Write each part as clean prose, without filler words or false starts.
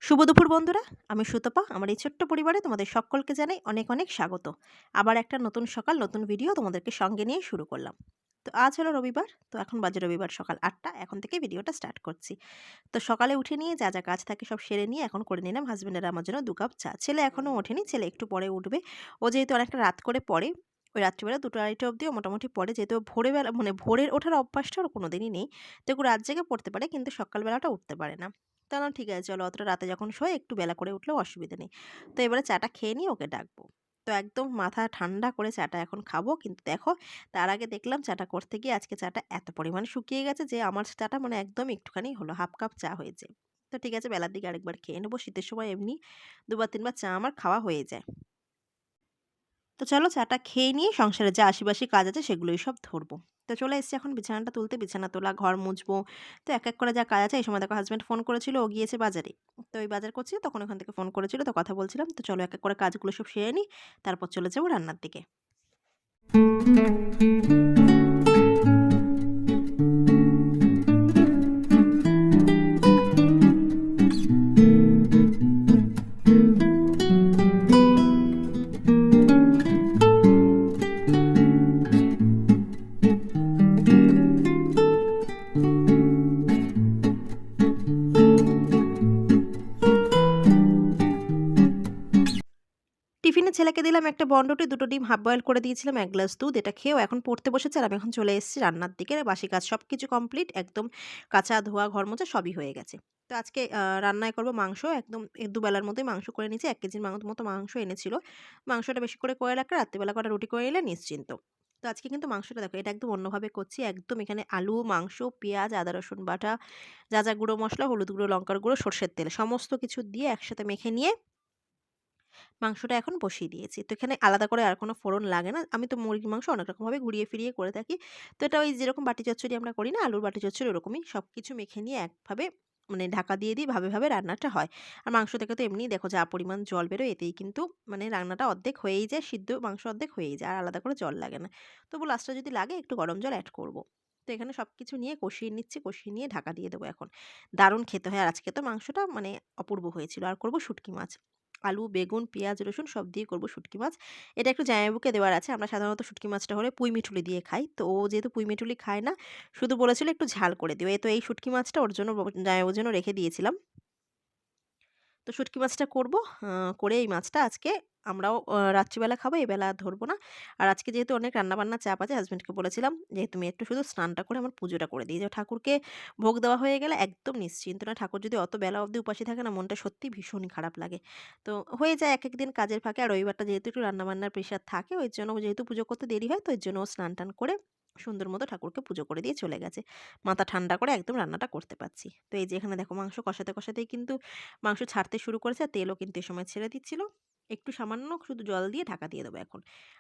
শুভ দুপুর বন্ধুরা, আমি সুতপা। আমার এই ছোট্ট পরিবারে তোমাদের সকলকে জানাই অনেক অনেক স্বাগত। আবার একটা নতুন সকাল, নতুন ভিডিও তোমাদেরকে সঙ্গে নিয়ে শুরু করলাম। তো আজ হলো রবিবার, তো এখন বাজে রবিবার সকাল ৮টা। এখন থেকে ভিডিওটা স্টার্ট করছি। তো সকালে উঠে নিয়ে যা যা কাজ থাকে সব সেরে নিয়ে এখন করে নিলাম হাজবেন্ডের আমার জন্য ২ কাপ চা। ছেলে এখনও ওঠেনি, ছেলে একটু পরে উঠবে। ও যেহেতু অনেকটা রাত করে পড়ে, ওই রাত্রিবেলা ২টো-২.৩০ অবধিও মোটামুটি পড়ে, যেহেতু ভোরবেলা মানে ভোরের ওঠার অভ্যাসটা ওর কোনোদিনই নেই। তো একটু রাত জেগে পড়তে পারে, কিন্তু সকালবেলাটা উঠতে পারে না। তো বললাম ঠিক আছে চলো, অতটা রাতে যখন শোয় একটু বেলা করে উঠলেও অসুবিধা নেই। তো এবারে চাটা খেয়ে নিয়ে ওকে ডাকবো। তো একদম মাথা ঠান্ডা করে চাটা এখন খাবো। কিন্তু দেখো, তার আগে দেখলাম চাটা করতে গিয়ে আজকে চাটা এত পরিমাণে শুকিয়ে গেছে যে আমার চাটা মানে একদম একটুখানি হলো, হাফ কাপ চা হয়েছে। তো ঠিক আছে, বেলার দিকে আরেকবার খেয়ে নেবো। শীতের সময় এমনি ২ বার ৩ বার চা আমার খাওয়া হয়ে যায়। তো চলো চাটা খেয়ে নিয়ে সংসারে যা আশিবাসি কাজ আছে সেগুলোই সব ধরবো। তো চলে এসেছি এখন বিছানাটা তুলতে, বিছানা তোলা, ঘর মুছবো। তো এক এক করে যা কাজ আছে, এই সময় দেখো হাজব্যান্ড ফোন করেছিল, ও গিয়েছে বাজারে। তো ওই বাজার করছি, তখন ওখান থেকে ফোন করেছিল, তো কথা বলছিলাম। তো চলো এক এক করে কাজগুলো সব সেরে নিই, তারপর চলে যাবো রান্নার দিকে। টিফিনে ছেলেকে দিলাম একটা বনরুটি, ২ টো ডিম হাফ বয়েল করে দিয়েছিলাম, ১ গ্লাস দুধ। এটা খেয়েও এখন পড়তে বসেছে, আর আমি এখন চলে এসেছি রান্নার দিকে। বাসি কাজ সবকিছু কমপ্লিট, একদম কাচা, ধোয়া, ঘর মোছা সবই হয়ে গেছে। তো আজকে রান্নায় করব মাংস। একদম দুবেলার মধ্যেই মাংস করে নিয়েছি। ১ কেজির মতো মাংস এনেছিল। মাংসটা বেশি করে রাখলে রাত্রিবেলা কটা রুটি করে নিলে নিশ্চিন্ত। তো আজকে কিন্তু মাংসটা দেখো, এটা একদম অন্যভাবে করছি। একদম এখানে আলু, মাংস, পেঁয়াজ, আদা রসুন বাটা, যা যা গুঁড়ো মসলা, হলুদ গুঁড়ো, লঙ্কার গুঁড়ো, সরষের তেল সমস্ত কিছু দিয়ে একসাথে মেখে নিয়ে মাংসটা এখন বসিয়ে দিয়েছি। তো এখানে আলাদা করে আর কোনো ফোড়ন লাগে না। আমি তো মুরগির মাংস অনেক রকমভাবে ঘুরিয়ে ফিরিয়ে করে থাকি। তো এটা ওই যেরকম বাটি চচ্চড়ি আমরা করি না, আলুর বাটি চচ্চড়ি, ওরকমই সবকিছু মেখে নিয়ে একভাবে মানে ঢাকা দিয়ে দিই, ভাবে রান্নাটা হয়। আর মাংস থেকে তো এমনিই দেখো যা পরিমাণ জল বেরোয়, এতেই কিন্তু মানে রান্নাটা অর্ধেক হয়েই যায়, সিদ্ধ মাংস অর্ধেক হয়েই যায়। আর আলাদা করে জল লাগে না। তবু লাস্টে যদি লাগে একটু গরম জল এড করব। তো এখানে সবকিছু নিয়ে কষিয়ে নিচ্ছি, কষিয়ে নিয়ে ঢাকা দিয়ে দেবো এখন। দারুণ খেতে হয়। আর আজকে তো মাংসটা মানে অপূর্ব হয়েছিল। আর করব শুঁটকি মাছ। আলু, বেগুন, পেঁয়াজ, রসুন সব দিয়ে করব শুঁটকি মাছ। এটা একটু জামাইবাবুকে দেওয়ার আছে। আমরা সাধারণত শুঁটকি মাছটা হলে পুঁই মিঠুলি দিয়ে খাই। তো ও যেহেতু পুঁই মিঠুলি খায় না, শুধু বলেছিল একটু ঝাল করে দিও। তো এই শুঁটকি মাছটা ওর জন্য জামাইবাবুর জন্য রেখে দিয়েছিলাম। তো শুঁটকি মাছটা করব। করে এই মাছটা আজকে আমরাও রাত্রিবেলা খাবো, এবেলা আর ধরবো না। আর আজকে যেহেতু অনেক রান্নাবান্নার চাপ আছে, হাসব্যান্ডকে বলেছিলাম যে, "তুমি একটু শুধু স্নানটা করে আমার পুজোটা করে দিয়ে যাও। ঠাকুরকে ভোগ দেওয়া হয়ে গেলে একদম নিশ্চিন্ত না। ঠাকুর যদি অত বেলা অবধি উপাসী থাকে না, মনটা সত্যিই ভীষণই খারাপ লাগে।" তো হয়ে যায় একেক দিন কাজের ফাঁকে। আর রবিবারটা যেহেতু একটু রান্নাবান্নার প্রেশার থাকে, ওই জন্য যেহেতু পুজো করতে দেরি হয়, তো এর জন্য ও স্নান-টান করে সুন্দর মতো ঠাকুরকে পুজো করে দিয়ে চলে গেছে। মাথা ঠান্ডা করে একদম রান্নাটা করতে পারছি। তো এই যে এখানে দেখো মাংস কষাতেই কিন্তু মাংস ছাড়তে শুরু করেছে, আর তেলও কিন্তু এ সময় ছেড়ে দিচ্ছিল। একটু সামান্য শুধু জল দিয়ে ঢাকা দিয়ে দেবো এখন।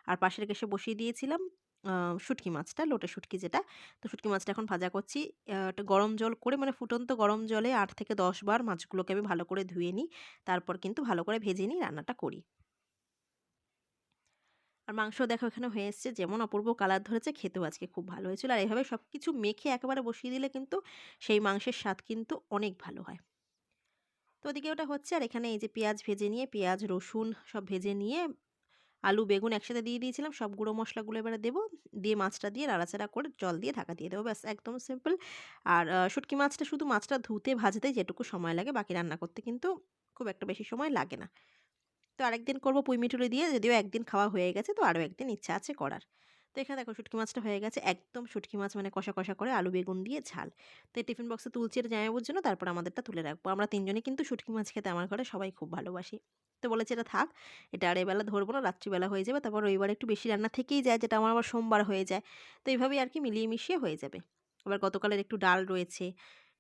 আর পাশের গ্যাসে বসিয়ে দিয়েছিলাম আ শুঁটকি মাছটা, লোটে শুঁটকি যেটা। তো শুঁটকি মাছটা এখন ভাজা করছি। একটা গরম জল করে মানে ফুটন্ত গরম জলে ৮ থেকে ১০ বার মাছগুলোকে আমি ভালো করে ধুয়ে নিই। তারপর কিন্তু ভালো করে ভেজে নিয়ে রান্নাটা করি। আর মাংস দেখো এখানে হয়ে এসছে, যেমন অপূর্ব কালার ধরেছে, খেতেও আজকে খুব ভালো হয়েছিল। আর এভাবে সবকিছু মেখে একেবারে বসিয়ে দিলে কিন্তু সেই মাংসের স্বাদ কিন্তু অনেক ভালো হয়। তো ওদিকে ওটা হচ্ছে, আর এখানে এই যে পেঁয়াজ ভেজে নিয়ে, পেঁয়াজ, রসুন সব ভেজে নিয়ে আলু, বেগুন একসাথে দিয়ে দিয়েছিলাম। সব গুঁড়ো মশলাগুলো এবারে দেবো। দিয়ে মাছটা দিয়ে নাড়াচাড়া করে জল দিয়ে ঢাকা দিয়ে দেবো। ব্যাস একদম সিম্পল। আর শুঁটকি মাছটা শুধু মাছটা ধুতে ভাজতে যেটুকু সময় লাগে, বাকি রান্না করতে কিন্তু খুব একটা বেশি সময় লাগে না। তো আরেকদিন করব পুঁই মিঠুলি দিয়ে, যদিও একদিন খাওয়া হয়ে গেছে, তো আরও একদিন ইচ্ছা আছে করার। তো এখানে দেখো শুঁটকি মাছটা হয়ে গেছে। একদম শুঁটকি মাছ মানে কষা, কষা করে আলু বেগুন দিয়ে ঝাল। তো এই টিফিন বক্সে তুলছি এটা জামাইবাবুর জন্য, তারপর আমাদেরটা তুলে রাখবো। আমরা ৩ জনই কিন্তু শুঁটকি মাছ খেতে আমার ঘরে সবাই খুব ভালোবাসি। তো বলেছি এটা থাক, এটা আর এবেলা ধরবো না, রাত্রিবেলা হয়ে যাবে। তারপর রবিবারে একটু বেশি রান্না থেকেই যায়, যেটা আমার আবার সোমবার হয়ে যায়। তো এইভাবেই আরকি মিলিয়ে মিশিয়ে হয়ে যাবে। আবার গতকালের একটু ডাল রয়েছে।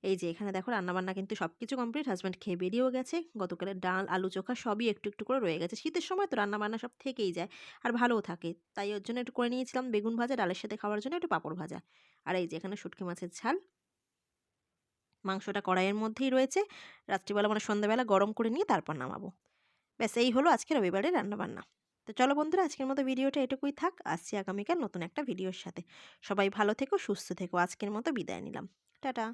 এই যে এখানে দেখো রান্নাবান্না কিন্তু সবকিছু কমপ্লিট। হাসব্যান্ড খেয়ে বেরিয়েও গেছে। গতকালের ডাল, আলু চোখা সবই একটু, একটু করে রয়ে গেছে। শীতের সময় তো রান্নাবান্না সব থেকেই যায়। আর ভালোও থাকে। তাই ওর জন্য একটু করে নিয়েছিলাম বেগুন ভাজা, ডালের সাথে খাওয়ার জন্য একটু পাঁপড় ভাজা। আর এই যে এখানে শুঁটকি মাছের ঝাল। মাংসটা কড়াইয়ের মধ্যেই রয়েছে। রাত্রিবেলা মানে সন্ধ্যাবেলা গরম করে নিয়ে তারপর নামাবো। ব্যাস এই হলো আজকে রবিবারের রান্নাবান্না। তো চলো বন্ধুরা, আজকের মতো ভিডিওটা এটুকুই থাক। আসছি আগামীকাল নতুন একটা ভিডিওর সাথে। সবাই ভালো থেকো, সুস্থ থেকো। আজকের মতো বিদায় নিলাম। টাটা।